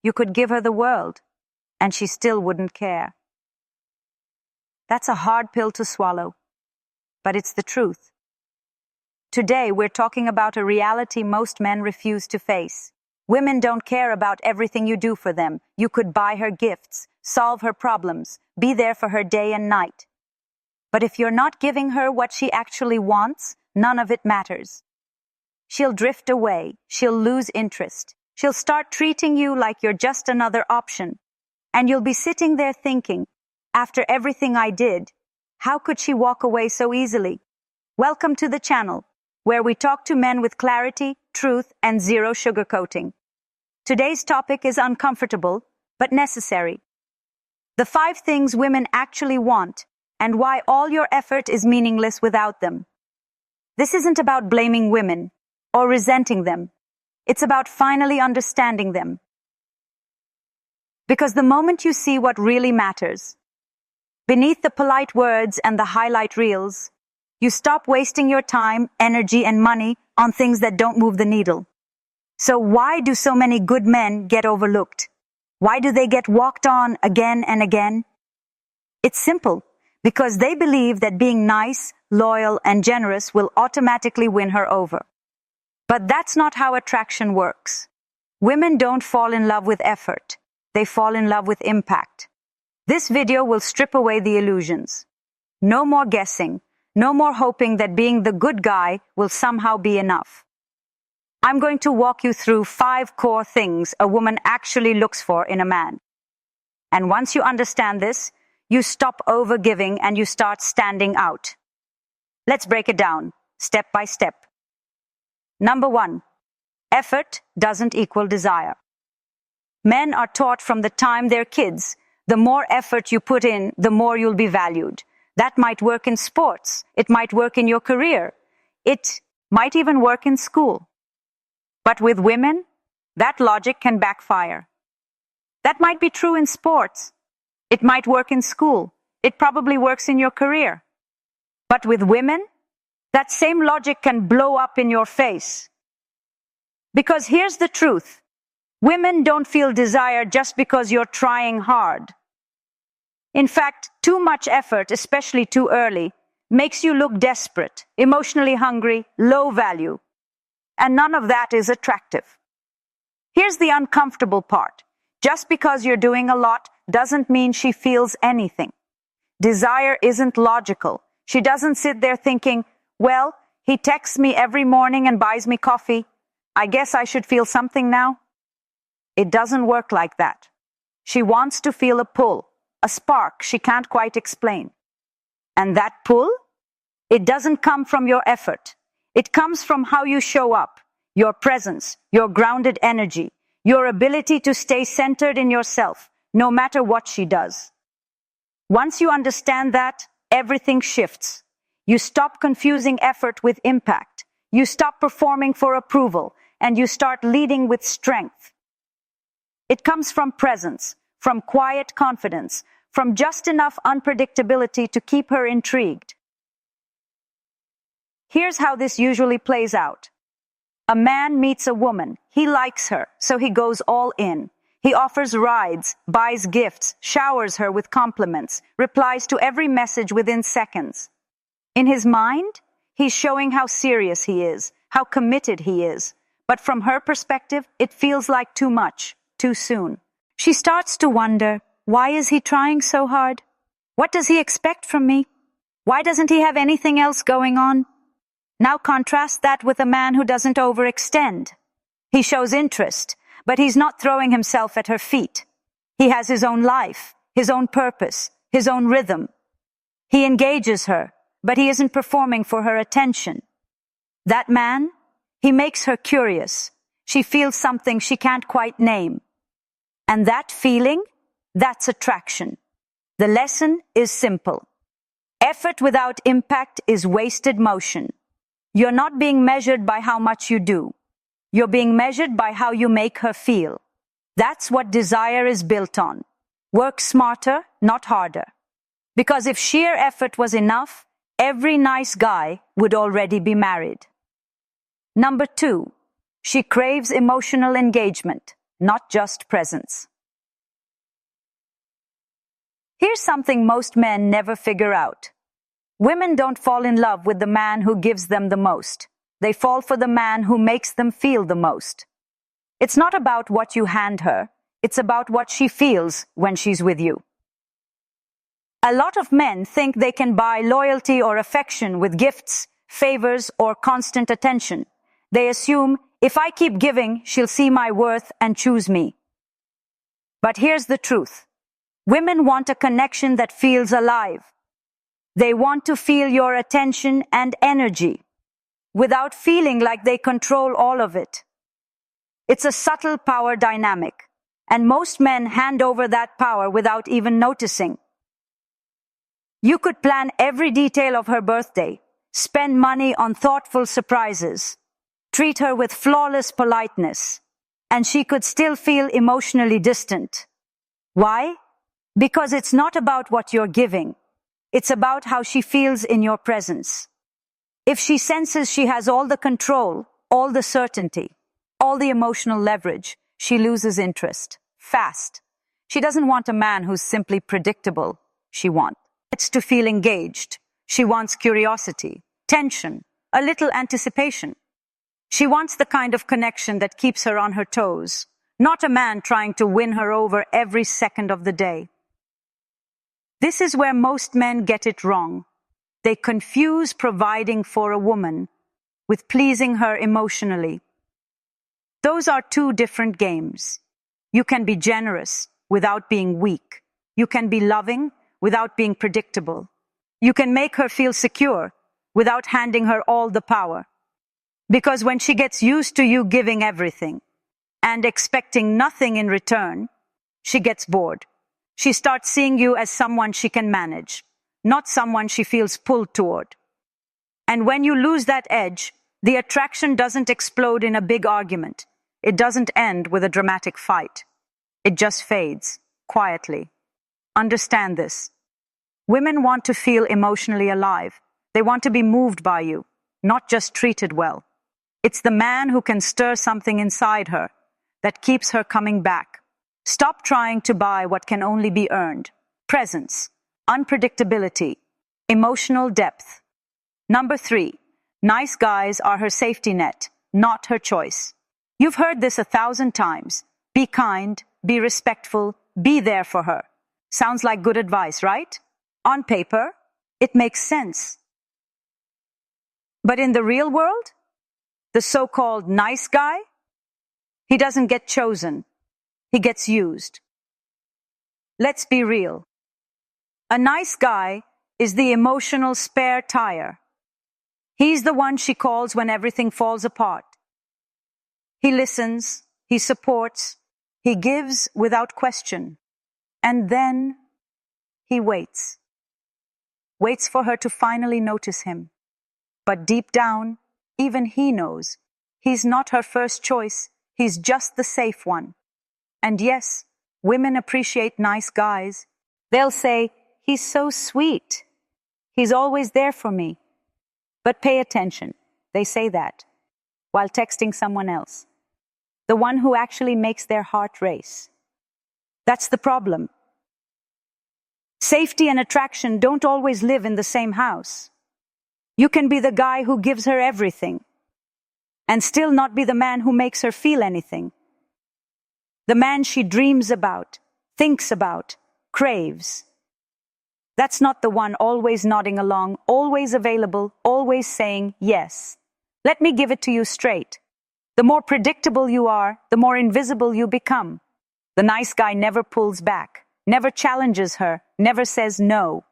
You could give her the world, and she still wouldn't care. That's a hard pill to swallow, but it's the truth. Today, we're talking about a reality most men refuse to face. Women don't care about everything you do for them. You could buy her gifts, solve her problems, be there for her day and night. But if you're not giving her what she actually wants, none of it matters. She'll drift away. She'll lose interest. She'll start treating you like you're just another option. And you'll be sitting there thinking, after everything I did, how could she walk away so easily? Welcome to the channel, where we talk to men with clarity, truth, and zero sugarcoating. Today's topic is uncomfortable, but necessary. The 5 things women actually want, and why all your effort is meaningless without them. This isn't about blaming women or resenting them. It's about finally understanding them. Because the moment you see what really matters, beneath the polite words and the highlight reels, you stop wasting your time, energy, and money on things that don't move the needle. So why do so many good men get overlooked? Why do they get walked on again and again? It's simple, because they believe that being nice, loyal, and generous will automatically win her over. But that's not how attraction works. Women don't fall in love with effort. They fall in love with impact. This video will strip away the illusions. No more guessing. No more hoping that being the good guy will somehow be enough. I'm going to walk you through 5 core things a woman actually looks for in a man. And once you understand this, you stop overgiving and you start standing out. Let's break it down, step by step. Number 1, effort doesn't equal desire. Men are taught from the time they're kids, the more effort you put in, the more you'll be valued. That might work in sports. It might work in your career. It might even work in school. But with women, that logic can backfire. That might be true in sports. It might work in school. It probably works in your career. But with women, that same logic can blow up in your face. Because here's the truth. Women don't feel desire just because you're trying hard. In fact, too much effort, especially too early, makes you look desperate, emotionally hungry, low value. And none of that is attractive. Here's the uncomfortable part. Just because you're doing a lot doesn't mean she feels anything. Desire isn't logical. She doesn't sit there thinking, well, he texts me every morning and buys me coffee. I guess I should feel something now. It doesn't work like that. She wants to feel a pull, a spark she can't quite explain. And that pull? It doesn't come from your effort. It comes from how you show up, your presence, your grounded energy, your ability to stay centered in yourself, no matter what she does. Once you understand that, everything shifts. You stop confusing effort with impact. You stop performing for approval, and you start leading with strength. It comes from presence, from quiet confidence, from just enough unpredictability to keep her intrigued. Here's how this usually plays out. A man meets a woman. He likes her, so he goes all in. He offers rides, buys gifts, showers her with compliments, replies to every message within seconds. In his mind, he's showing how serious he is, how committed he is. But from her perspective, it feels like too much, too soon. She starts to wonder, why is he trying so hard? What does he expect from me? Why doesn't he have anything else going on? Now contrast that with a man who doesn't overextend. He shows interest, but he's not throwing himself at her feet. He has his own life, his own purpose, his own rhythm. He engages her, but he isn't performing for her attention. That man, he makes her curious. She feels something she can't quite name. And that feeling, that's attraction. The lesson is simple. Effort without impact is wasted motion. You're not being measured by how much you do. You're being measured by how you make her feel. That's what desire is built on. Work smarter, not harder. Because if sheer effort was enough, every nice guy would already be married. Number 2, she craves emotional engagement. not just presence. Here's something most men never figure out. Women don't fall in love with the man who gives them the most. They fall for the man who makes them feel the most. It's not about what you hand her. It's about what she feels when she's with you. A lot of men think they can buy loyalty or affection with gifts, favors, or constant attention. They assume, if I keep giving, she'll see my worth and choose me. But here's the truth. Women want a connection that feels alive. They want to feel your attention and energy without feeling like they control all of it. It's a subtle power dynamic, and most men hand over that power without even noticing. You could plan every detail of her birthday, spend money on thoughtful surprises, treat her with flawless politeness, and she could still feel emotionally distant. Why? Because it's not about what you're giving. It's about how she feels in your presence. If she senses she has all the control, all the certainty, all the emotional leverage, she loses interest. Fast. She doesn't want a man who's simply predictable. She wants to feel engaged. She wants curiosity, tension, a little anticipation. She wants the kind of connection that keeps her on her toes, not a man trying to win her over every second of the day. This is where most men get it wrong. They confuse providing for a woman with pleasing her emotionally. Those are two different games. You can be generous without being weak. You can be loving without being predictable. You can make her feel secure without handing her all the power. Because when she gets used to you giving everything and expecting nothing in return, she gets bored. She starts seeing you as someone she can manage, not someone she feels pulled toward. And when you lose that edge, the attraction doesn't explode in a big argument. It doesn't end with a dramatic fight. It just fades, quietly. Understand this. Women want to feel emotionally alive. They want to be moved by you, not just treated well. It's the man who can stir something inside her that keeps her coming back. Stop trying to buy what can only be earned. Presence, unpredictability, emotional depth. Number 3, nice guys are her safety net, not her choice. You've heard this 1,000 times. Be kind, be respectful, be there for her. Sounds like good advice, right? On paper, it makes sense. But in the real world, the so-called nice guy, he doesn't get chosen. He gets used. Let's be real. A nice guy is the emotional spare tire. He's the one she calls when everything falls apart. He listens, he supports, he gives without question. And then he waits. Waits for her to finally notice him. But deep down, even he knows he's not her first choice. He's just the safe one. And yes, women appreciate nice guys. They'll say, he's so sweet. He's always there for me. But pay attention. They say that while texting someone else. The one who actually makes their heart race. That's the problem. Safety and attraction don't always live in the same house. You can be the guy who gives her everything and still not be the man who makes her feel anything. The man she dreams about, thinks about, craves. That's not the one always nodding along, always available, always saying yes. Let me give it to you straight. The more predictable you are, the more invisible you become. The nice guy never pulls back, never challenges her, never says no.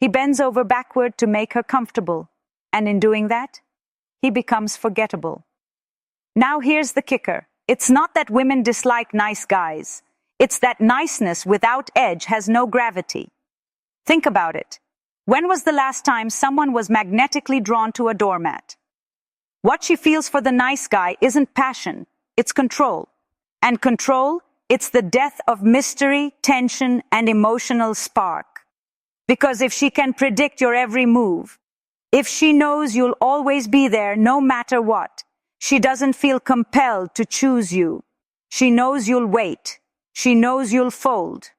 He bends over backward to make her comfortable, and in doing that, he becomes forgettable. Now here's the kicker. It's not that women dislike nice guys. It's that niceness without edge has no gravity. Think about it. When was the last time someone was magnetically drawn to a doormat? What she feels for the nice guy isn't passion, it's control. And control, it's the death of mystery, tension, and emotional spark. Because if she can predict your every move, if she knows you'll always be there no matter what, she doesn't feel compelled to choose you. She knows you'll wait. She knows you'll fold.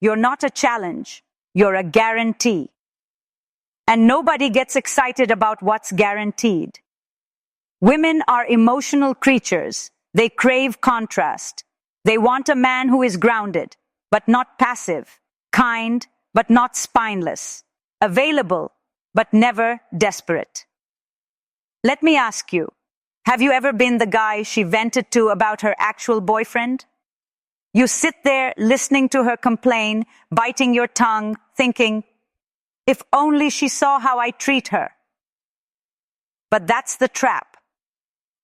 You're not a challenge. You're a guarantee. And nobody gets excited about what's guaranteed. Women are emotional creatures. They crave contrast. They want a man who is grounded, but not passive, kind, but not spineless, available, but never desperate. Let me ask you, have you ever been the guy she vented to about her actual boyfriend? You sit there listening to her complain, biting your tongue, thinking, if only she saw how I treat her. But that's the trap.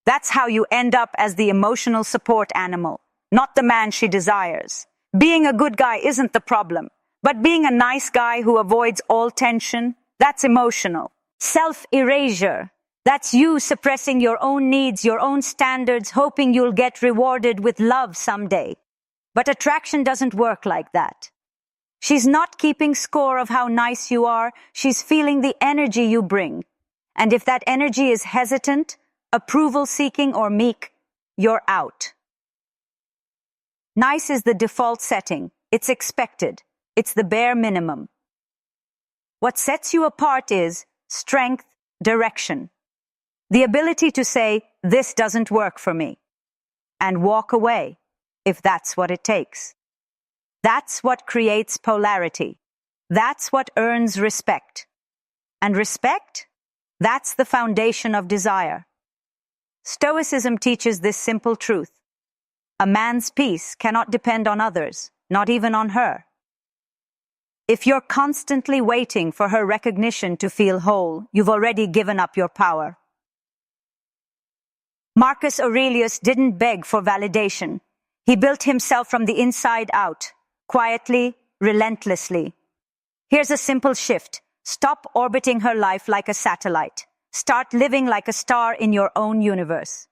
That's how you end up as the emotional support animal, not the man she desires. Being a good guy isn't the problem, but being a nice guy who avoids all tension, that's emotional. Self-erasure. That's you suppressing your own needs, your own standards, hoping you'll get rewarded with love someday. But attraction doesn't work like that. She's not keeping score of how nice you are. She's feeling the energy you bring. And if that energy is hesitant, approval-seeking, or meek, you're out. Nice is the default setting. It's expected. It's the bare minimum. What sets you apart is strength, direction. The ability to say, this doesn't work for me, and walk away, if that's what it takes. That's what creates polarity. That's what earns respect. And respect? That's the foundation of desire. Stoicism teaches this simple truth. A man's peace cannot depend on others, not even on her. If you're constantly waiting for her recognition to feel whole, you've already given up your power. Marcus Aurelius didn't beg for validation. He built himself from the inside out, quietly, relentlessly. Here's a simple shift. Stop orbiting her life like a satellite. Start living like a star in your own universe.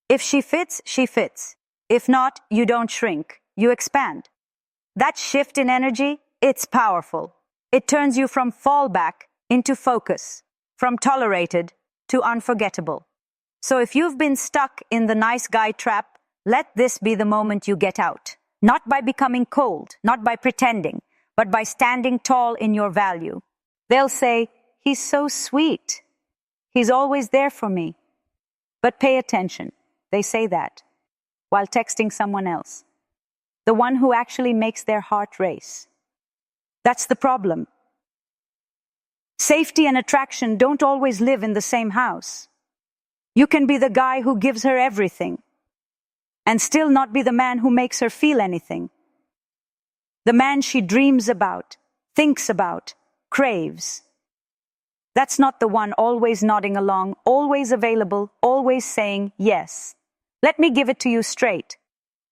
If she fits, she fits. If not, you don't shrink. You expand. That shift in energy, it's powerful. It turns you from fallback into focus, from tolerated to unforgettable. So if you've been stuck in the nice guy trap, let this be the moment you get out. Not by becoming cold, not by pretending, but by standing tall in your value. They'll say, he's so sweet. He's always there for me. But pay attention. They say that while texting someone else. The one who actually makes their heart race. That's the problem. Safety and attraction don't always live in the same house. You can be the guy who gives her everything and still not be the man who makes her feel anything. The man she dreams about, thinks about, craves. That's not the one always nodding along, always available, always saying yes. Let me give it to you straight.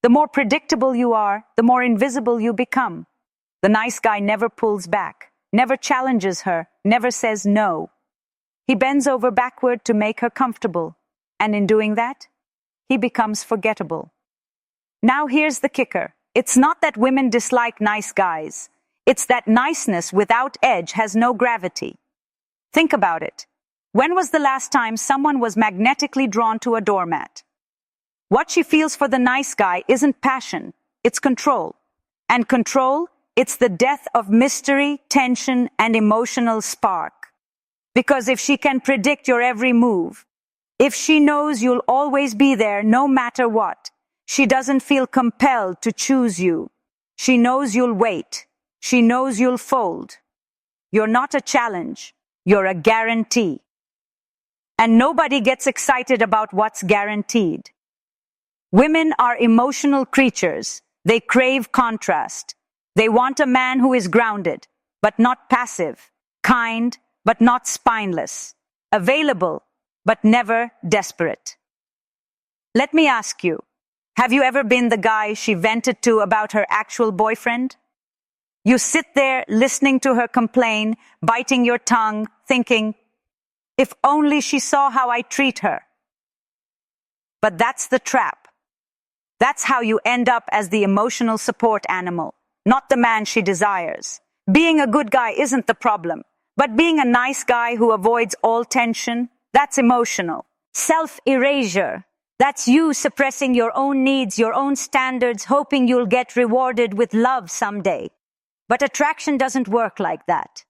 The more predictable you are, the more invisible you become. The nice guy never pulls back, never challenges her, never says no. He bends over backward to make her comfortable, and in doing that, he becomes forgettable. Now here's the kicker. It's not that women dislike nice guys. It's that niceness without edge has no gravity. Think about it. When was the last time someone was magnetically drawn to a doormat? What she feels for the nice guy isn't passion, it's control. And control, it's the death of mystery, tension, and emotional spark. Because if she can predict your every move, if she knows you'll always be there no matter what, she doesn't feel compelled to choose you. She knows you'll wait. She knows you'll fold. You're not a challenge. You're a guarantee. And nobody gets excited about what's guaranteed. Women are emotional creatures. They crave contrast. They want a man who is grounded, but not passive, kind, but not spineless, available, but never desperate. Let me ask you, have you ever been the guy she vented to about her actual boyfriend? You sit there listening to her complain, biting your tongue, thinking, if only she saw how I treat her. But that's the trap. That's how you end up as the emotional support animal, not the man she desires. Being a good guy isn't the problem, but being a nice guy who avoids all tension, that's emotional. Self-erasure. That's you suppressing your own needs, your own standards, hoping you'll get rewarded with love someday. But attraction doesn't work like that.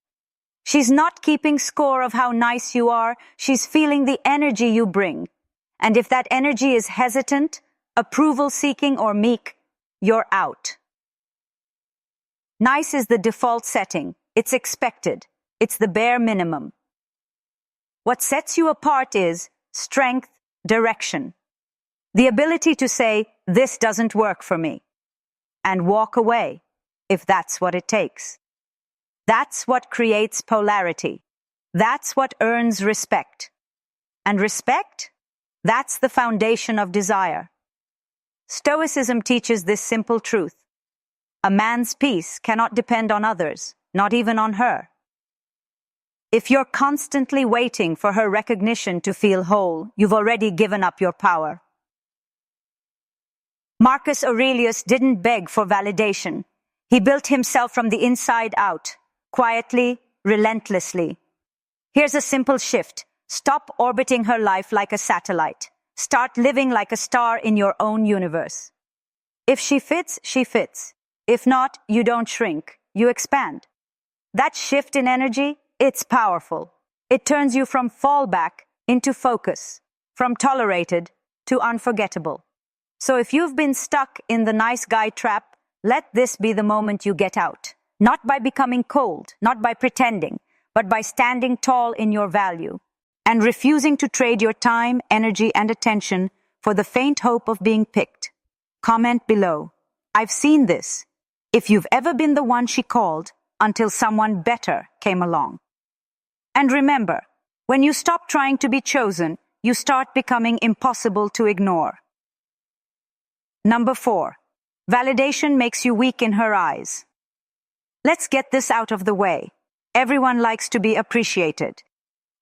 She's not keeping score of how nice you are. She's feeling the energy you bring. And if that energy is hesitant, approval-seeking, or meek, you're out. Nice is the default setting. It's expected. It's the bare minimum. What sets you apart is strength, direction. The ability to say, this doesn't work for me, and walk away, if that's what it takes. That's what creates polarity. That's what earns respect. And respect? That's the foundation of desire. Stoicism teaches this simple truth. A man's peace cannot depend on others, not even on her. If you're constantly waiting for her recognition to feel whole, you've already given up your power. Marcus Aurelius didn't beg for validation. He built himself from the inside out, quietly, relentlessly. Here's a simple shift. Stop orbiting her life like a satellite. Start living like a star in your own universe. If she fits, she fits. If not, you don't shrink, you expand. That shift in energy, it's powerful. It turns you from fallback into focus, from tolerated to unforgettable. So if you've been stuck in the nice guy trap, let this be the moment you get out. Not by becoming cold, not by pretending, but by standing tall in your value and refusing to trade your time, energy, and attention for the faint hope of being picked. Comment below. I've seen this. If you've ever been the one she called until someone better came along. And remember, when you stop trying to be chosen, you start becoming impossible to ignore. Number 4. Validation makes you weak in her eyes. Let's get this out of the way. Everyone likes to be appreciated.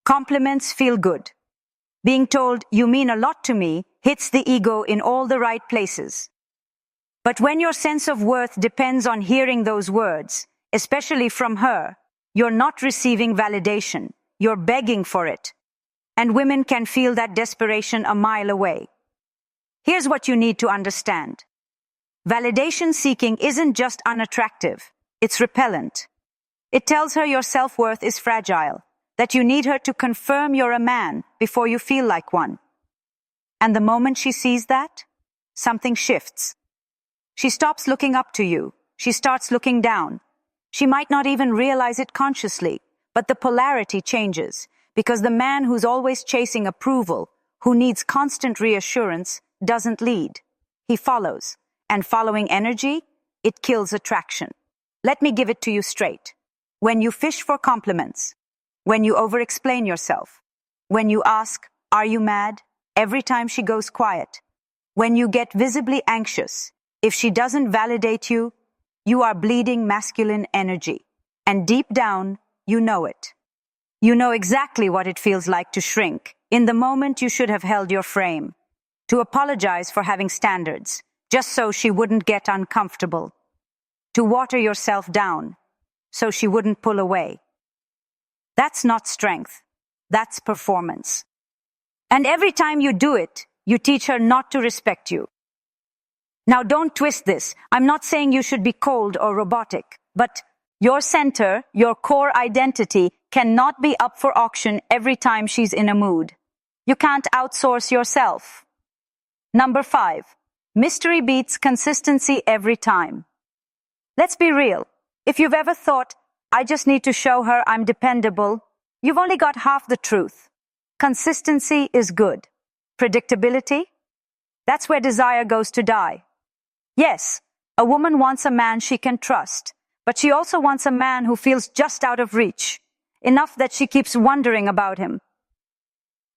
Compliments feel good. Being told you mean a lot to me hits the ego in all the right places. But when your sense of worth depends on hearing those words, especially from her, you're not receiving validation. You're begging for it. And women can feel that desperation a mile away. Here's what you need to understand. Validation seeking isn't just unattractive. It's repellent. It tells her your self-worth is fragile, that you need her to confirm you're a man before you feel like one. And the moment she sees that, something shifts. She stops looking up to you. She starts looking down. She might not even realize it consciously, but the polarity changes because the man who's always chasing approval, who needs constant reassurance, doesn't lead. He follows. And following energy, it kills attraction. Let me give it to you straight. When you fish for compliments, when you over-explain yourself, when you ask, "Are you mad?" every time she goes quiet, when you get visibly anxious, if she doesn't validate you, you are bleeding masculine energy. And deep down, you know it. You know exactly what it feels like to shrink. In the moment you should have held your frame. To apologize for having standards, just so she wouldn't get uncomfortable. To water yourself down, so she wouldn't pull away. That's not strength. That's performance. And every time you do it, you teach her not to respect you. Now don't twist this. I'm not saying you should be cold or robotic, but your center, your core identity, cannot be up for auction every time she's in a mood. You can't outsource yourself. Number 5. Mystery beats consistency every time. Let's be real. If you've ever thought, I just need to show her I'm dependable, you've only got half the truth. Consistency is good. Predictability? That's where desire goes to die. Yes, a woman wants a man she can trust, but she also wants a man who feels just out of reach, enough that she keeps wondering about him.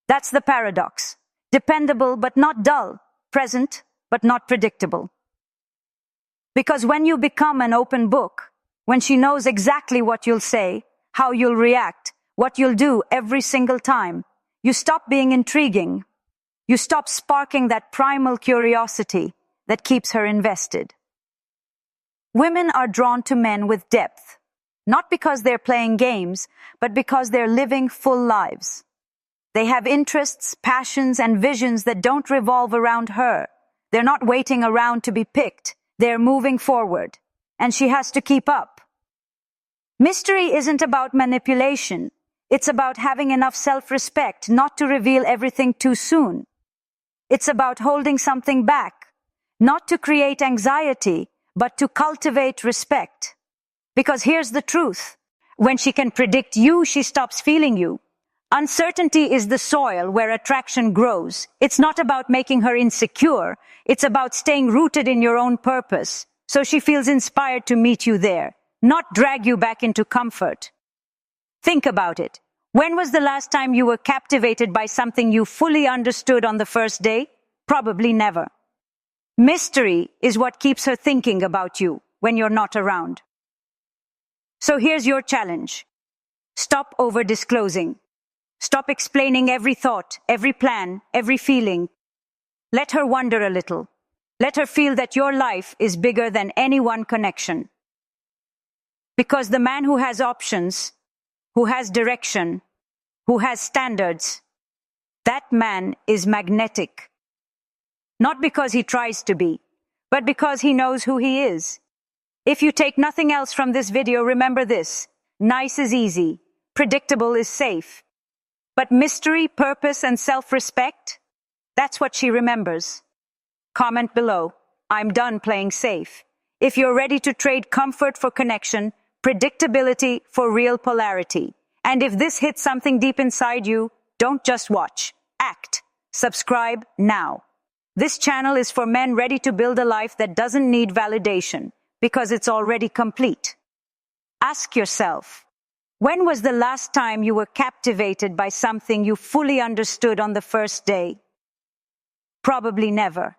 That's the paradox. Dependable but not dull, present but not predictable. Because when you become an open book, when she knows exactly what you'll say, how you'll react, what you'll do every single time, you stop being intriguing. You stop sparking that primal curiosity that keeps her invested. Women are drawn to men with depth, not because they're playing games, but because they're living full lives. They have interests, passions, and visions that don't revolve around her. They're not waiting around to be picked. They're moving forward, and she has to keep up. Mystery isn't about manipulation. It's about having enough self-respect not to reveal everything too soon. It's about holding something back, not to create anxiety, but to cultivate respect. Because here's the truth. When she can predict you, she stops feeling you. Uncertainty is the soil where attraction grows. It's not about making her insecure. It's about staying rooted in your own purpose, so she feels inspired to meet you there, not drag you back into comfort. Think about it. When was the last time you were captivated by something you fully understood on the first day? Probably never. Mystery is what keeps her thinking about you when you're not around. So here's your challenge. Stop over-disclosing. Stop explaining every thought, every plan, every feeling. Let her wonder a little. Let her feel that your life is bigger than any one connection. Because the man who has options, who has direction, who has standards, that man is magnetic. Not because he tries to be, but because he knows who he is. If you take nothing else from this video, remember this. Nice is easy. Predictable is safe. But mystery, purpose, and self-respect, that's what she remembers. Comment below. I'm done playing safe. If you're ready to trade comfort for connection, predictability for real polarity. And if this hits something deep inside you, don't just watch. Act. Subscribe now. This channel is for men ready to build a life that doesn't need validation, because it's already complete. Ask yourself, when was the last time you were captivated by something you fully understood on the first day? Probably never.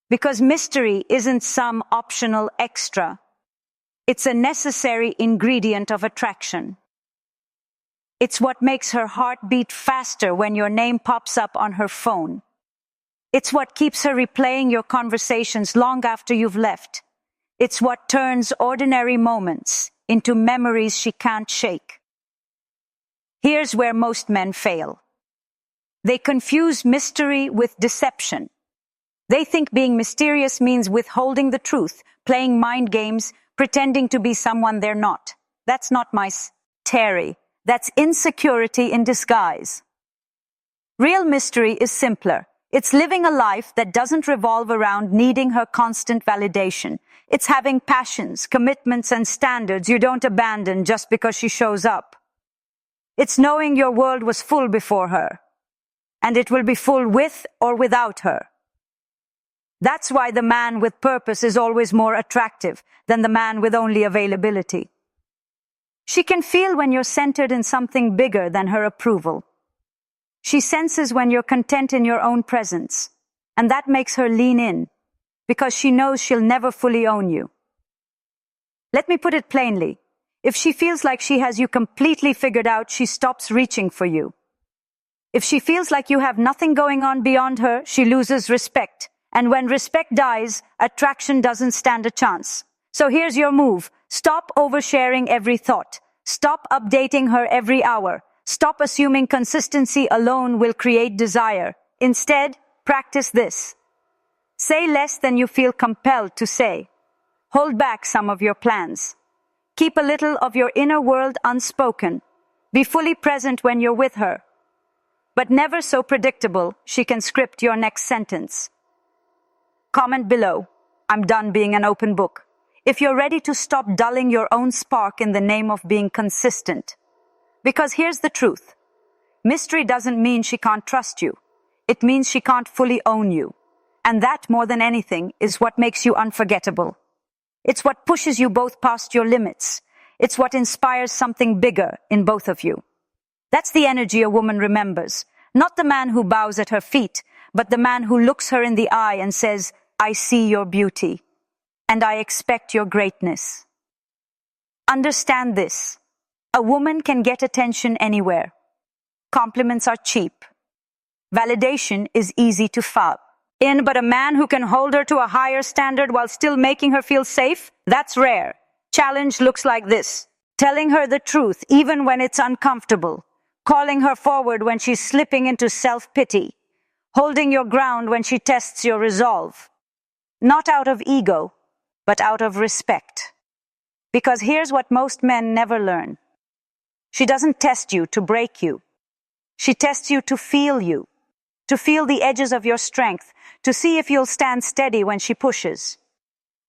Because mystery isn't some optional extra. It's a necessary ingredient of attraction. It's what makes her heart beat faster when your name pops up on her phone. It's what keeps her replaying your conversations long after you've left. It's what turns ordinary moments into memories she can't shake. Here's where most men fail. They confuse mystery with deception. They think being mysterious means withholding the truth, playing mind games, pretending to be someone they're not. That's not Terry. That's insecurity in disguise. Real mystery is simpler. It's living a life that doesn't revolve around needing her constant validation. It's having passions, commitments, and standards you don't abandon just because she shows up. It's knowing your world was full before her, and it will be full with or without her. That's why the man with purpose is always more attractive than the man with only availability. She can feel when you're centered in something bigger than her approval. She senses when you're content in your own presence, and that makes her lean in, because she knows she'll never fully own you. Let me put it plainly. If she feels like she has you completely figured out, she stops reaching for you. If she feels like you have nothing going on beyond her, she loses respect. And when respect dies, attraction doesn't stand a chance. So here's your move. Stop oversharing every thought. Stop updating her every hour. Stop assuming consistency alone will create desire. Instead, practice this. Say less than you feel compelled to say. Hold back some of your plans. Keep a little of your inner world unspoken. Be fully present when you're with her. But never so predictable she can script your next sentence. Comment below. I'm done being an open book. If you're ready to stop dulling your own spark in the name of being consistent. Because here's the truth. Mystery doesn't mean she can't trust you. It means she can't fully own you. And that, more than anything, is what makes you unforgettable. It's what pushes you both past your limits. It's what inspires something bigger in both of you. That's the energy a woman remembers. Not the man who bows at her feet, but the man who looks her in the eye and says, I see your beauty, and I expect your greatness. Understand this. A woman can get attention anywhere. Compliments are cheap. Validation is easy to foul. But a man who can hold her to a higher standard while still making her feel safe, that's rare. Challenge looks like this. Telling her the truth, even when it's uncomfortable. calling her forward when she's slipping into self-pity, holding your ground when she tests your resolve, not out of ego, but out of respect. Because here's what most men never learn. She doesn't test you to break you. She tests you to feel the edges of your strength, to see if you'll stand steady when she pushes.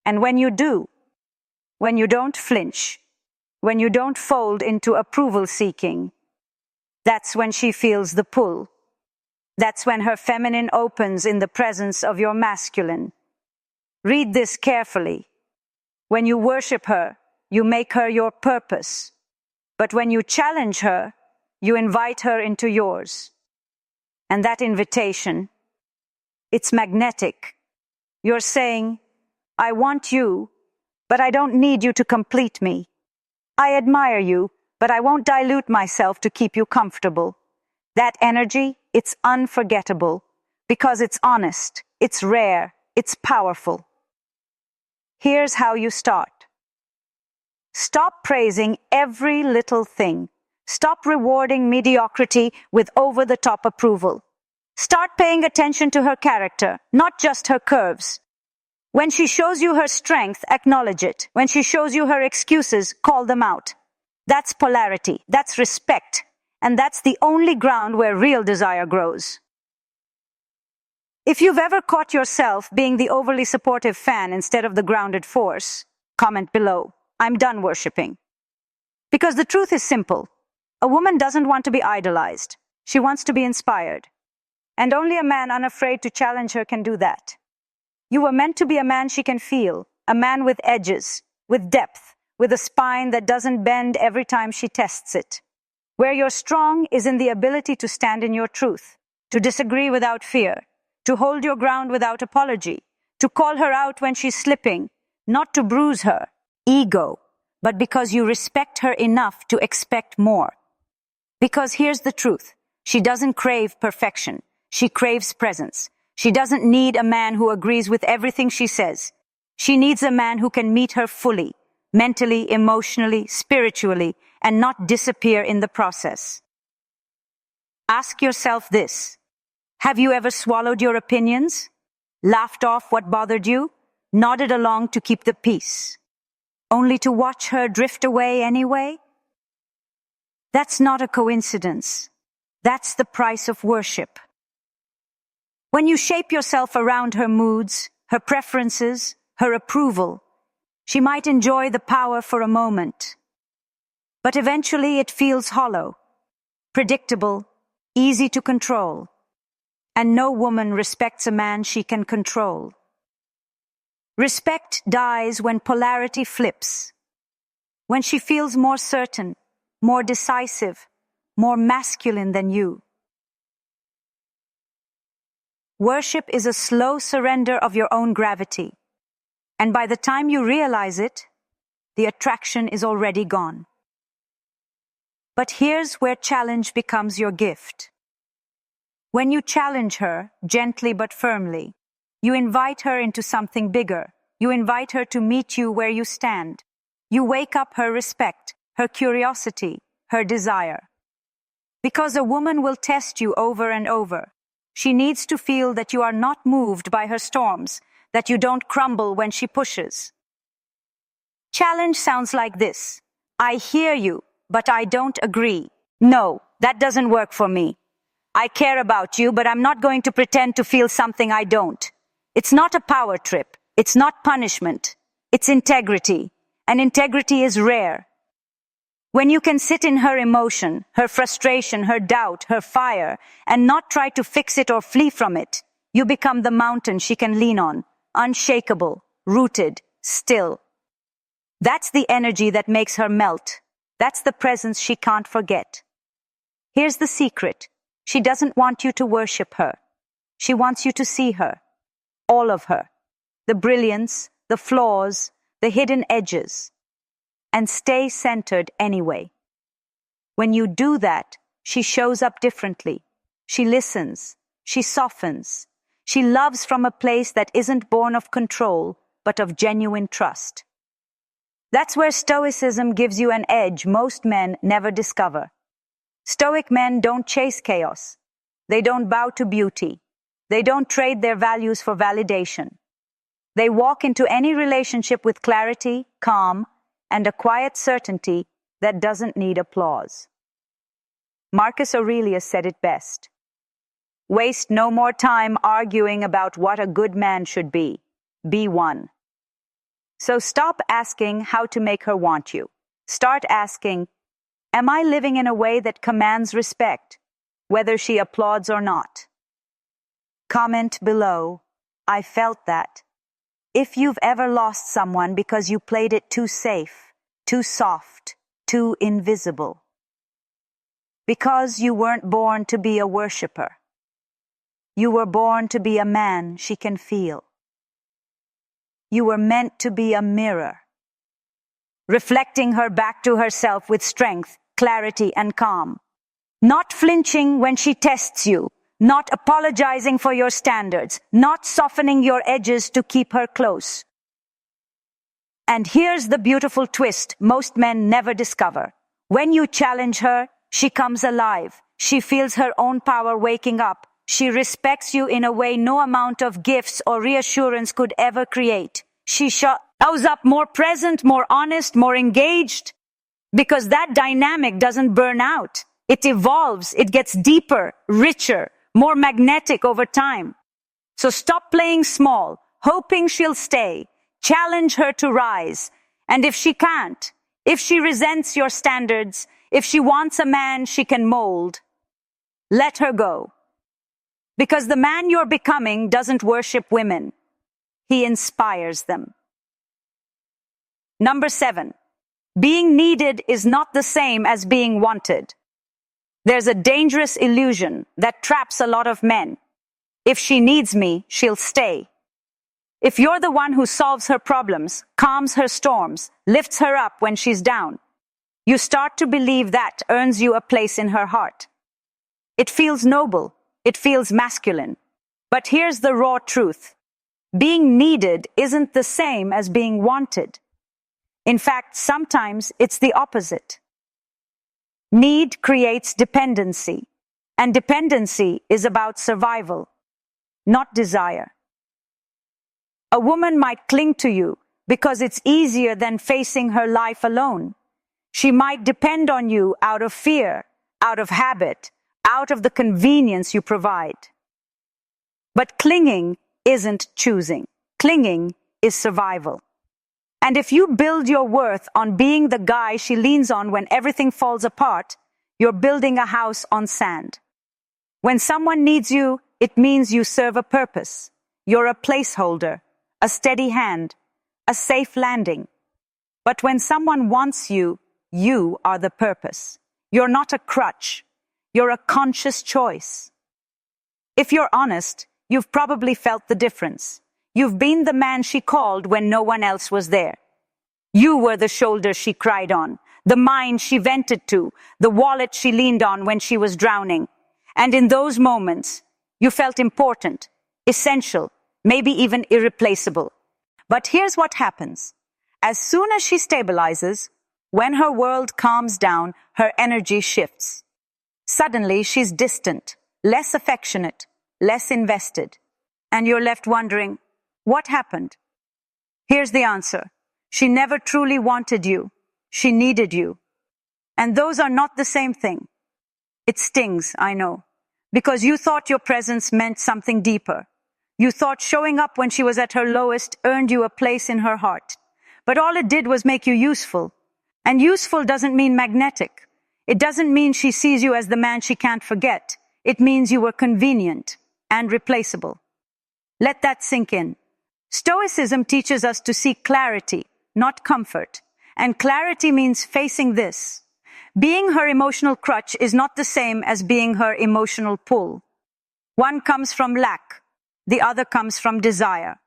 And when you do, when you don't flinch, when you don't fold into approval seeking, that's when she feels the pull. That's when her feminine opens in the presence of your masculine. Read this carefully. When you worship her, you make her your purpose. But when you challenge her, you invite her into yours. And that invitation, it's magnetic. You're saying, I want you, but I don't need you to complete me. I admire you, but I won't dilute myself to keep you comfortable. That energy, it's unforgettable because it's honest, it's rare, it's powerful. Here's how you start. Stop praising every little thing. Stop rewarding mediocrity with over-the-top approval. Start paying attention to her character, not just her curves. When she shows you her strength, acknowledge it. When she shows you her excuses, call them out. That's polarity, that's respect, and that's the only ground where real desire grows. If you've ever caught yourself being the overly supportive fan instead of the grounded force, comment below. I'm done worshipping. Because the truth is simple. A woman doesn't want to be idolized. She wants to be inspired. And only a man unafraid to challenge her can do that. You were meant to be a man she can feel, a man with edges, with depth, with a spine that doesn't bend every time she tests it. Where you're strong is in the ability to stand in your truth, to disagree without fear, to hold your ground without apology, to call her out when she's slipping, not to bruise her, ego, but because you respect her enough to expect more. Because here's the truth. She doesn't crave perfection. She craves presence. She doesn't need a man who agrees with everything she says. She needs a man who can meet her fully, mentally, emotionally, spiritually, and not disappear in the process. Ask yourself this. Have you ever swallowed your opinions? Laughed off what bothered you? Nodded along to keep the peace? Only to watch her drift away anyway? That's not a coincidence. That's the price of worship. When you shape yourself around her moods, her preferences, her approval, she might enjoy the power for a moment. But eventually it feels hollow, predictable, easy to control. And no woman respects a man she can control. Respect dies when polarity flips. When she feels more certain, more decisive, more masculine than you. Worship is a slow surrender of your own gravity. And by the time you realize it, the attraction is already gone. But here's where challenge becomes your gift. When you challenge her, gently but firmly, you invite her into something bigger. You invite her to meet you where you stand. You wake up her respect, her curiosity, her desire. Because a woman will test you over and over. She needs to feel that you are not moved by her storms, that you don't crumble when she pushes. Challenge sounds like this. I hear you, but I don't agree. No, that doesn't work for me. I care about you, but I'm not going to pretend to feel something I don't. It's not a power trip. It's not punishment. It's integrity. And integrity is rare. When you can sit in her emotion, her frustration, her doubt, her fire, and not try to fix it or flee from it, you become the mountain she can lean on, unshakable, rooted, still. That's the energy that makes her melt. That's the presence she can't forget. Here's the secret. She doesn't want you to worship her. She wants you to see her. All of her. The brilliance, the flaws, the hidden edges. And stay centered anyway. When you do that, she shows up differently. She listens. She softens. She loves from a place that isn't born of control, but of genuine trust. That's where stoicism gives you an edge most men never discover. Stoic men don't chase chaos. They don't bow to beauty. They don't trade their values for validation. They walk into any relationship with clarity, calm, and a quiet certainty that doesn't need applause. Marcus Aurelius said it best. Waste no more time arguing about what a good man should be. Be one. So stop asking how to make her want you. Start asking, am I living in a way that commands respect, whether she applauds or not? Comment below, I felt that. If you've ever lost someone because you played it too safe, too soft, too invisible. Because you weren't born to be a worshiper. You were born to be a man she can feel. You were meant to be a mirror, reflecting her back to herself with strength, clarity, and calm. Not flinching when she tests you, not apologizing for your standards, not softening your edges to keep her close. And here's the beautiful twist most men never discover. When you challenge her, she comes alive. She feels her own power waking up. She respects you in a way no amount of gifts or reassurance could ever create. She shows up more present, more honest, more engaged, because that dynamic doesn't burn out. It evolves, it gets deeper, richer, more magnetic over time. So stop playing small, hoping she'll stay. Challenge her to rise. And if she can't, if she resents your standards, if she wants a man she can mold, let her go. Because the man you're becoming doesn't worship women. He inspires them. Number 7. Being needed is not the same as being wanted. There's a dangerous illusion that traps a lot of men. If she needs me, she'll stay. If you're the one who solves her problems, calms her storms, lifts her up when she's down, you start to believe that earns you a place in her heart. It feels noble. It feels masculine. But here's the raw truth. Being needed isn't the same as being wanted. In fact, sometimes it's the opposite. Need creates dependency, and dependency is about survival, not desire. A woman might cling to you because it's easier than facing her life alone. She might depend on you out of fear, out of habit, out of the convenience you provide. But clinging isn't choosing. Clinging is survival. And if you build your worth on being the guy she leans on when everything falls apart, you're building a house on sand. When someone needs you, it means you serve a purpose. You're a placeholder, a steady hand, a safe landing. But when someone wants you, you are the purpose. You're not a crutch. You're a conscious choice. If you're honest, you've probably felt the difference. You've been the man she called when no one else was there. You were the shoulder she cried on, the mind she vented to, the wallet she leaned on when she was drowning. And in those moments, you felt important, essential, maybe even irreplaceable. But here's what happens. As soon as she stabilizes, when her world calms down, her energy shifts. Suddenly, she's distant, less affectionate, less invested. And you're left wondering, what happened? Here's the answer. She never truly wanted you. She needed you. And those are not the same thing. It stings, I know, because you thought your presence meant something deeper. You thought showing up when she was at her lowest earned you a place in her heart. But all it did was make you useful. And useful doesn't mean magnetic. It doesn't mean she sees you as the man she can't forget. It means you were convenient and replaceable. Let that sink in. Stoicism teaches us to seek clarity, not comfort. And clarity means facing this. Being her emotional crutch is not the same as being her emotional pull. One comes from lack. The other comes from desire.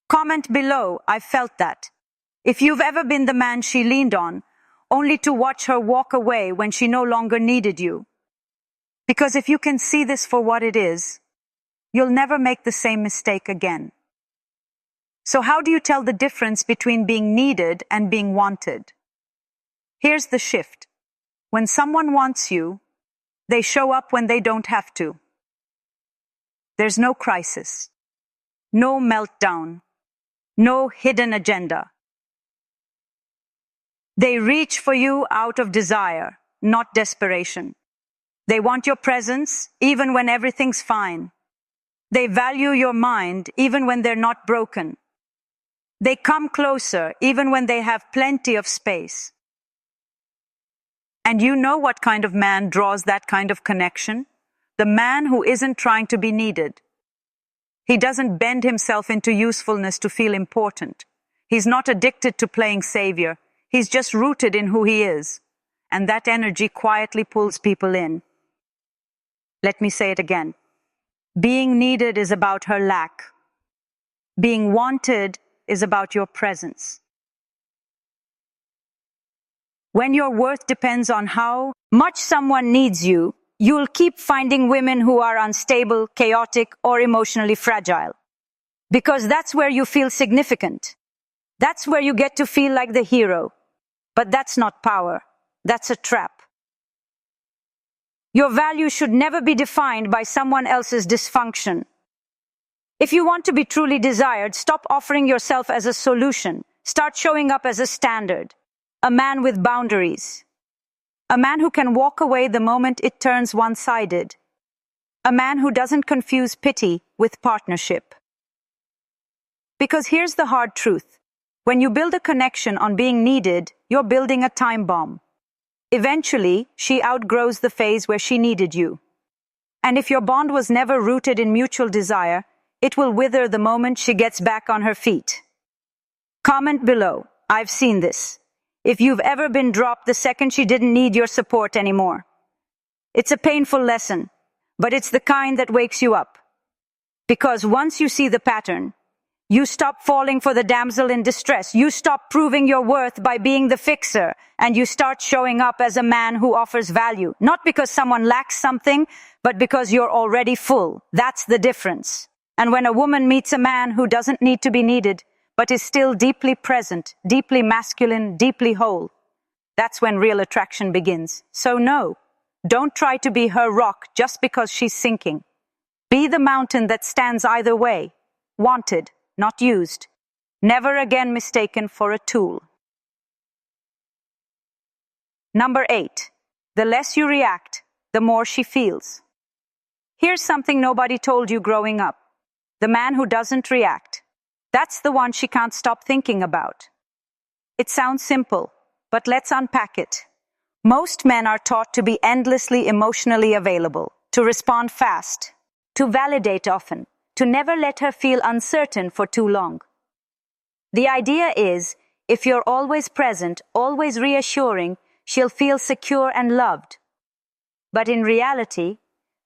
Comment below, I felt that. If you've ever been the man she leaned on, only to watch her walk away when she no longer needed you. Because if you can see this for what it is, you'll never make the same mistake again. So how do you tell the difference between being needed and being wanted? Here's the shift. When someone wants you, they show up when they don't have to. There's no crisis, no meltdown, no hidden agenda. They reach for you out of desire, not desperation. They want your presence even when everything's fine. They value your mind even when they're not broken. They come closer even when they have plenty of space. And you know what kind of man draws that kind of connection? The man who isn't trying to be needed. He doesn't bend himself into usefulness to feel important. He's not addicted to playing savior. He's just rooted in who he is. And that energy quietly pulls people in. Let me say it again. Being needed is about her lack. Being wanted is about your presence. When your worth depends on how much someone needs you, you'll keep finding women who are unstable, chaotic, or emotionally fragile. Because that's where you feel significant. That's where you get to feel like the hero. But that's not power. That's a trap. Your value should never be defined by someone else's dysfunction. If you want to be truly desired, stop offering yourself as a solution. Start showing up as a standard. A man with boundaries. A man who can walk away the moment it turns one-sided. A man who doesn't confuse pity with partnership. Because here's the hard truth. When you build a connection on being needed, you're building a time bomb. Eventually, she outgrows the phase where she needed you. And if your bond was never rooted in mutual desire, it will wither the moment she gets back on her feet. Comment below. I've seen this. If you've ever been dropped the second she didn't need your support anymore. It's a painful lesson, but it's the kind that wakes you up. Because once you see the pattern, you stop falling for the damsel in distress. You stop proving your worth by being the fixer, and you start showing up as a man who offers value. Not because someone lacks something, but because you're already full. That's the difference. And when a woman meets a man who doesn't need to be needed, but is still deeply present, deeply masculine, deeply whole, that's when real attraction begins. So no, don't try to be her rock just because she's sinking. Be the mountain that stands either way, wanted, not used, never again mistaken for a tool. Number 8, the less you react, the more she feels. Here's something nobody told you growing up. The man who doesn't react, that's the one she can't stop thinking about. It sounds simple, but let's unpack it. Most men are taught to be endlessly emotionally available, to respond fast, to validate often, to never let her feel uncertain for too long. The idea is, if you're always present, always reassuring, she'll feel secure and loved. But in reality,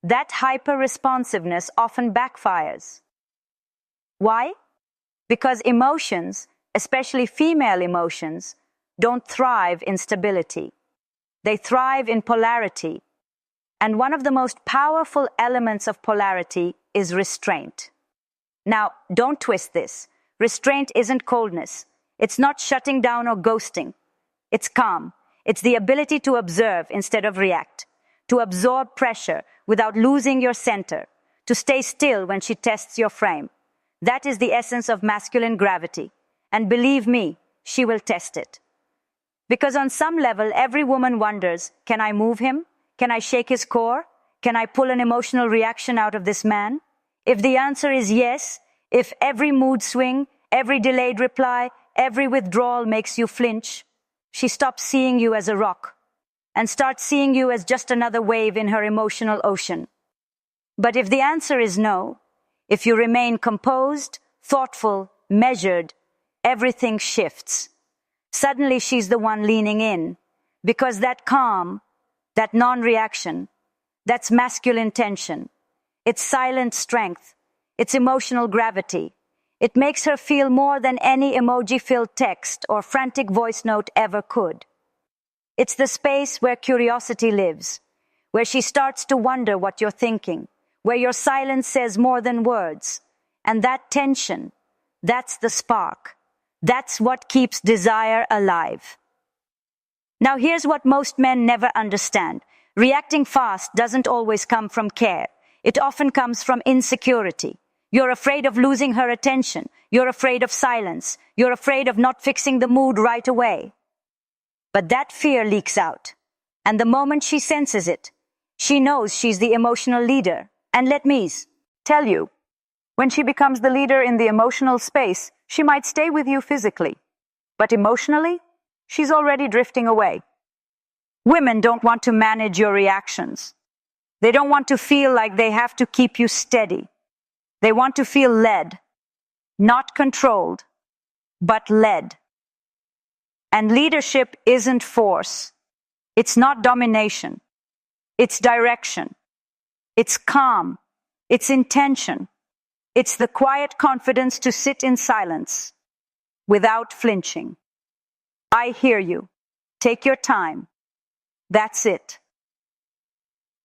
that hyper-responsiveness often backfires. Why? Because emotions, especially female emotions, don't thrive in stability. They thrive in polarity. And one of the most powerful elements of polarity is restraint. Now, don't twist this. Restraint isn't coldness. It's not shutting down or ghosting. It's calm. It's the ability to observe instead of react, to absorb pressure without losing your center, to stay still when she tests your frame. That is the essence of masculine gravity. And believe me, she will test it. Because on some level, every woman wonders, can I move him? Can I shake his core? Can I pull an emotional reaction out of this man? If the answer is yes, if every mood swing, every delayed reply, every withdrawal makes you flinch, she stops seeing you as a rock and starts seeing you as just another wave in her emotional ocean. But if the answer is no, if you remain composed, thoughtful, measured, everything shifts. Suddenly she's the one leaning in, because that calm, that non-reaction, that's masculine tension. It's silent strength. It's emotional gravity. It makes her feel more than any emoji-filled text or frantic voice note ever could. It's the space where curiosity lives, where she starts to wonder what you're thinking, where your silence says more than words. And that tension, that's the spark. That's what keeps desire alive. Now here's what most men never understand. Reacting fast doesn't always come from care. It often comes from insecurity. You're afraid of losing her attention. You're afraid of silence. You're afraid of not fixing the mood right away. But that fear leaks out. And the moment she senses it, she knows she's the emotional leader. And let me tell you, when she becomes the leader in the emotional space, she might stay with you physically. But emotionally, she's already drifting away. Women don't want to manage your reactions. They don't want to feel like they have to keep you steady. They want to feel led, not controlled, but led. And leadership isn't force. It's not domination. It's direction. It's calm. It's intention. It's the quiet confidence to sit in silence without flinching. I hear you. Take your time. That's it.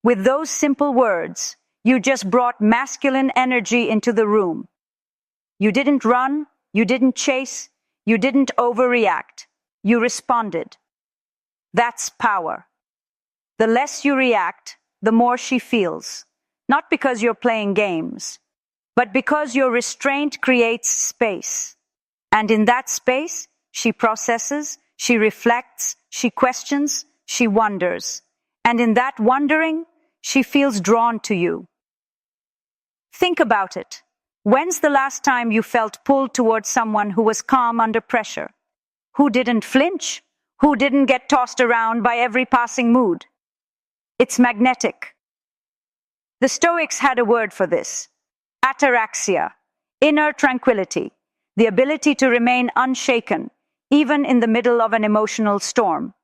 With those simple words, you just brought masculine energy into the room. You didn't run. You didn't chase. You didn't overreact. You responded. That's power. The less you react, the more she feels. Not because you're playing games, but because your restraint creates space. And in that space, she processes, she reflects, she questions, she wonders. And in that wondering, she feels drawn to you. Think about it. When's the last time you felt pulled towards someone who was calm under pressure? Who didn't flinch? Who didn't get tossed around by every passing mood? It's magnetic. The Stoics had a word for this. Ataraxia, inner tranquility, the ability to remain unshaken, even in the middle of an emotional storm.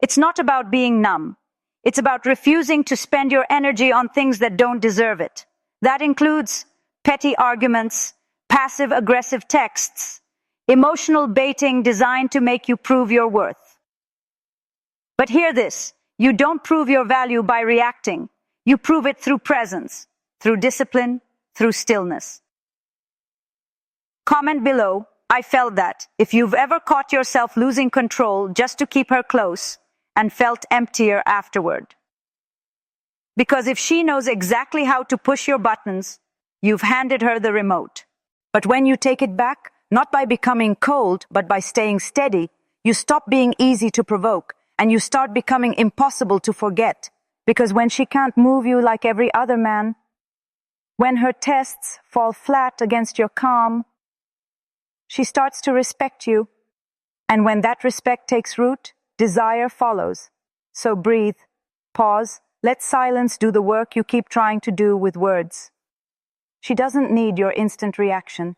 It's not about being numb. It's about refusing to spend your energy on things that don't deserve it. That includes petty arguments, passive-aggressive texts, emotional baiting designed to make you prove your worth. But hear this, you don't prove your value by reacting. You prove it through presence, through discipline, through stillness. Comment below, I felt that, if you've ever caught yourself losing control just to keep her close and felt emptier afterward. Because if she knows exactly how to push your buttons, you've handed her the remote. But when you take it back, not by becoming cold, but by staying steady, you stop being easy to provoke, and you start becoming impossible to forget. Because when she can't move you like every other man, when her tests fall flat against your calm, she starts to respect you. And when that respect takes root, desire follows. So breathe, pause, let silence do the work you keep trying to do with words. She doesn't need your instant reaction.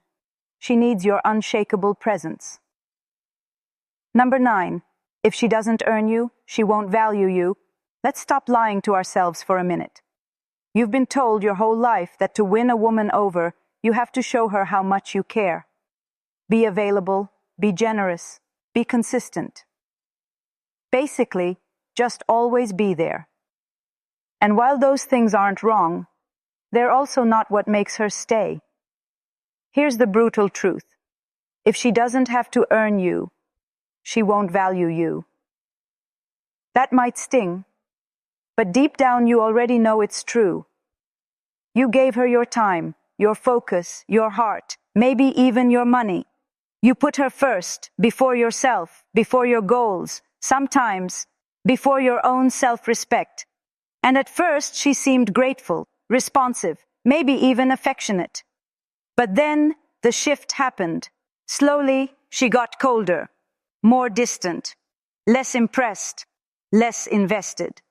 She needs your unshakable presence. Number 9, if she doesn't earn you, she won't value you. Let's stop lying to ourselves for a minute. You've been told your whole life that to win a woman over, you have to show her how much you care. Be available, be generous, be consistent. Basically, just always be there. And while those things aren't wrong, they're also not what makes her stay. Here's the brutal truth. If she doesn't have to earn you, she won't value you. That might sting, but deep down you already know it's true. You gave her your time, your focus, your heart, maybe even your money. You put her first, before yourself, before your goals, sometimes before your own self-respect. And at first she seemed grateful, responsive, maybe even affectionate. But then the shift happened. Slowly she got colder, more distant, less impressed, less invested.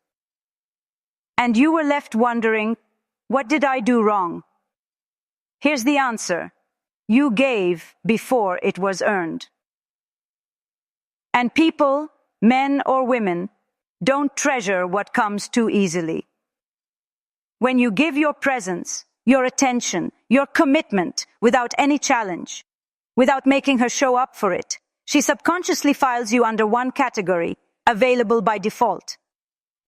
And you were left wondering, what did I do wrong? Here's the answer. You gave before it was earned. And people, men or women, don't treasure what comes too easily. When you give your presence, your attention, your commitment without any challenge, without making her show up for it, she subconsciously files you under one category, available by default.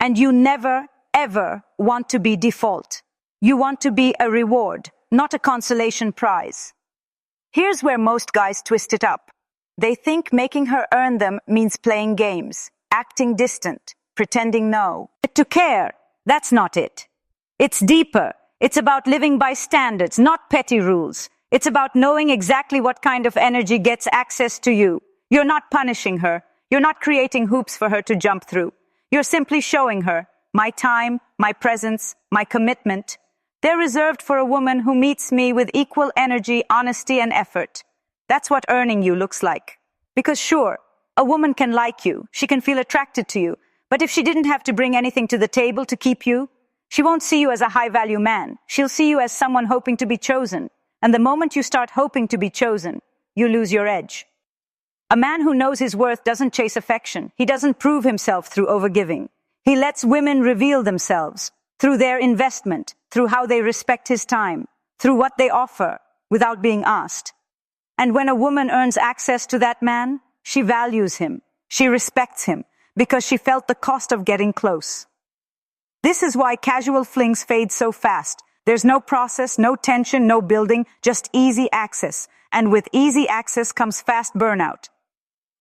And you never, ever want to be default. You want to be a reward, not a consolation prize. Here's where most guys twist it up. They think making her earn them means playing games, acting distant, pretending no. To care, that's not it. It's deeper. It's about living by standards, not petty rules. It's about knowing exactly what kind of energy gets access to you. You're not punishing her. You're not creating hoops for her to jump through. You're simply showing her, my time, my presence, my commitment. They're reserved for a woman who meets me with equal energy, honesty, and effort. That's what earning you looks like. Because sure, a woman can like you. She can feel attracted to you. But if she didn't have to bring anything to the table to keep you, she won't see you as a high-value man. She'll see you as someone hoping to be chosen. And the moment you start hoping to be chosen, you lose your edge. A man who knows his worth doesn't chase affection. He doesn't prove himself through overgiving. He lets women reveal themselves through their investment, through how they respect his time, through what they offer without being asked. And when a woman earns access to that man, she values him. She respects him because she felt the cost of getting close. This is why casual flings fade so fast. There's no process, no tension, no building, just easy access. And with easy access comes fast burnout.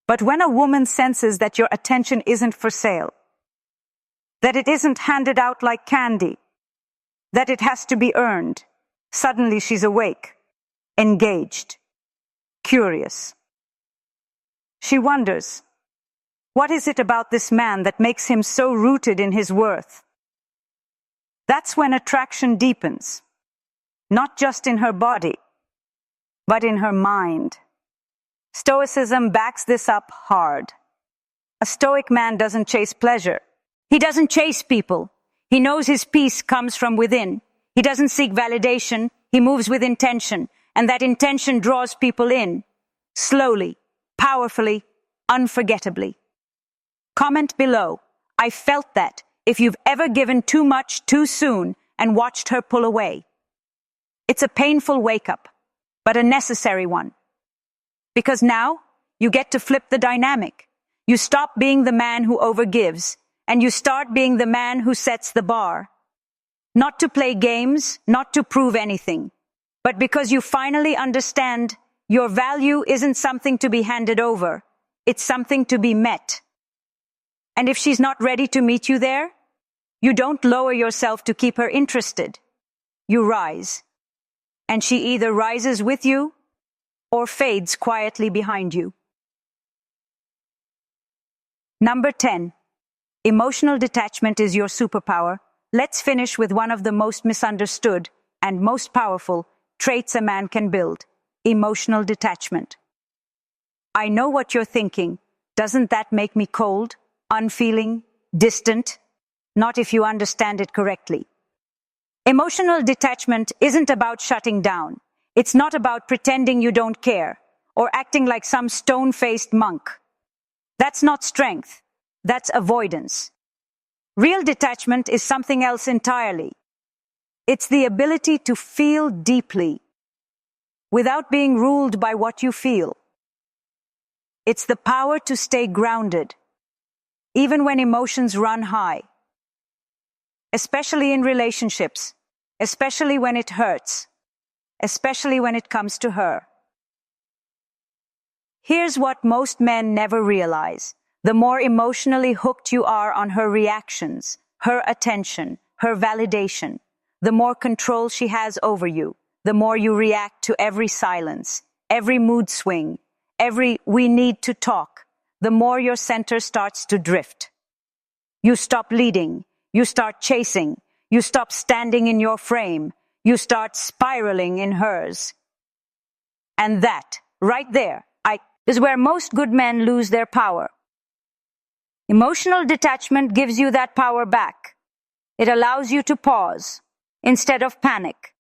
But when a woman senses that your attention isn't for sale, that it isn't handed out like candy, that it has to be earned, suddenly she's awake, engaged, curious. She wonders, what is it about this man that makes him so rooted in his worth? That's when attraction deepens, not just in her body, but in her mind. Stoicism backs this up hard. A stoic man doesn't chase pleasure. He doesn't chase people. He knows his peace comes from within. He doesn't seek validation. He moves with intention, and that intention draws people in, slowly, powerfully, unforgettably. Comment below, I felt that, if you've ever given too much too soon and watched her pull away. It's a painful wake-up, but a necessary one. Because now, you get to flip the dynamic. You stop being the man who overgives, and you start being the man who sets the bar. Not to play games, not to prove anything, but because you finally understand your value isn't something to be handed over, it's something to be met. And if she's not ready to meet you there, you don't lower yourself to keep her interested. You rise. And she either rises with you or fades quietly behind you. Number 10. Emotional detachment is your superpower. Let's finish with one of the most misunderstood and most powerful traits a man can build: emotional detachment. I know what you're thinking. Doesn't that make me cold, unfeeling, distant? Not if you understand it correctly. Emotional detachment isn't about shutting down. It's not about pretending you don't care or acting like some stone-faced monk. That's not strength. That's avoidance. Real detachment is something else entirely. It's the ability to feel deeply without being ruled by what you feel. It's the power to stay grounded, even when emotions run high. Especially in relationships, especially when it hurts, especially when it comes to her. Here's what most men never realize. The more emotionally hooked you are on her reactions, her attention, her validation, the more control she has over you, the more you react to every silence, every mood swing, every "we need to talk," the more your center starts to drift. You stop leading. You start chasing. You stop standing in your frame. You start spiraling in hers. And that, right there, is where most good men lose their power. Emotional detachment gives you that power back. It allows you to pause instead of panic,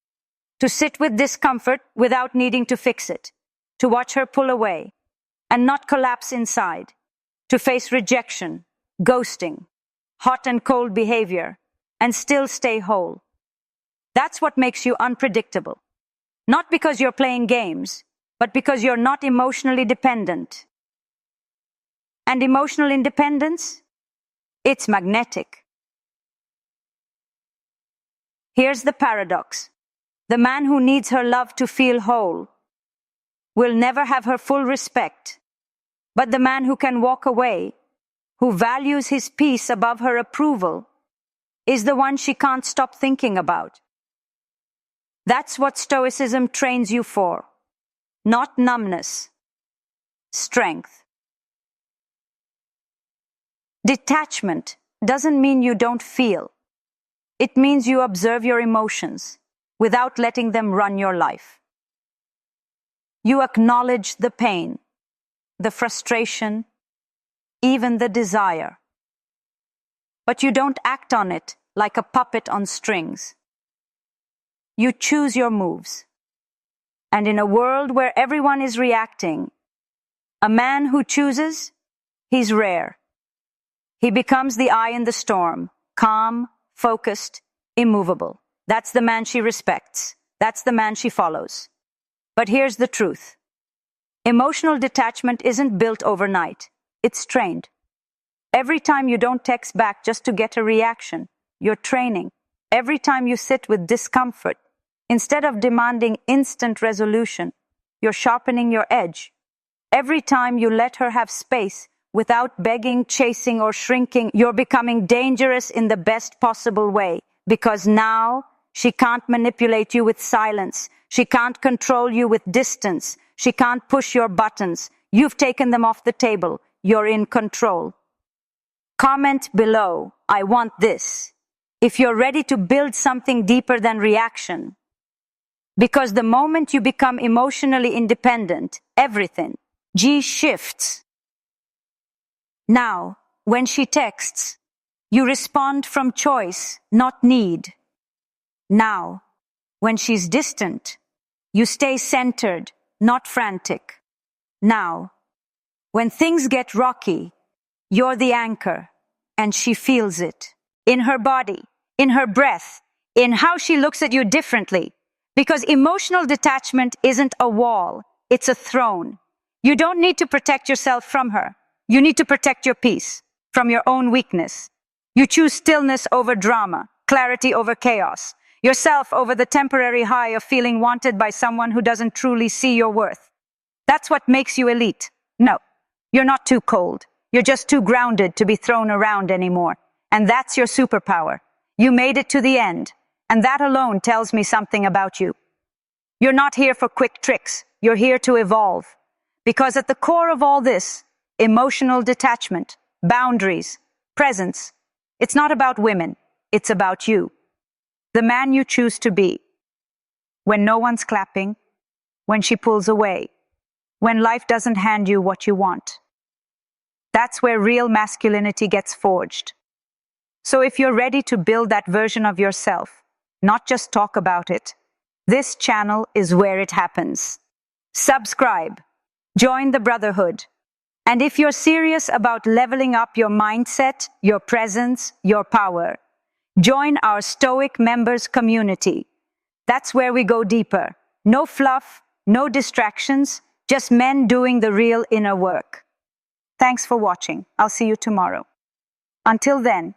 to sit with discomfort without needing to fix it, to watch her pull away and not collapse inside, to face rejection, ghosting, hot and cold behavior, and still stay whole. That's what makes you unpredictable. Not because you're playing games, but because you're not emotionally dependent. And emotional independence? It's magnetic. Here's the paradox. The man who needs her love to feel whole will never have her full respect, but the man who can walk away who values his peace above her approval, is the one she can't stop thinking about. That's what Stoicism trains you for. Not numbness, strength. Detachment doesn't mean you don't feel. It means you observe your emotions without letting them run your life. You acknowledge the pain, the frustration, even the desire. But you don't act on it like a puppet on strings. You choose your moves. And in a world where everyone is reacting, a man who chooses, he's rare. He becomes the eye in the storm, calm, focused, immovable. That's the man she respects. That's the man she follows. But here's the truth. Emotional detachment isn't built overnight. It's trained. Every time you don't text back just to get a reaction, you're training. Every time you sit with discomfort, instead of demanding instant resolution, you're sharpening your edge. Every time you let her have space without begging, chasing, or shrinking, you're becoming dangerous in the best possible way, because now she can't manipulate you with silence. She can't control you with distance. She can't push your buttons. You've taken them off the table. You're in control. Comment below, I want this, if you're ready to build something deeper than reaction. Because the moment you become emotionally independent, everything, shifts. Now, when she texts, you respond from choice, not need. Now, when she's distant, you stay centered, not frantic. Now, when things get rocky, you're the anchor, and she feels it. In her body, in her breath, in how she looks at you differently. Because emotional detachment isn't a wall, it's a throne. You don't need to protect yourself from her. You need to protect your peace from your own weakness. You choose stillness over drama, clarity over chaos, yourself over the temporary high of feeling wanted by someone who doesn't truly see your worth. That's what makes you elite. No, you're not too cold. You're just too grounded to be thrown around anymore. And that's your superpower. You made it to the end. And that alone tells me something about you. You're not here for quick tricks. You're here to evolve. Because at the core of all this, emotional detachment, boundaries, presence, it's not about women. It's about you. The man you choose to be. When no one's clapping, when she pulls away, when life doesn't hand you what you want. That's where real masculinity gets forged. So if you're ready to build that version of yourself, not just talk about it, this channel is where it happens. Subscribe, join the brotherhood, and if you're serious about leveling up your mindset, your presence, your power, join our Stoic members community. That's where we go deeper. No fluff, no distractions, just men doing the real inner work. Thanks for watching. I'll see you tomorrow. Until then,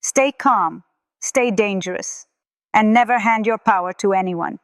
stay calm, stay dangerous, and never hand your power to anyone.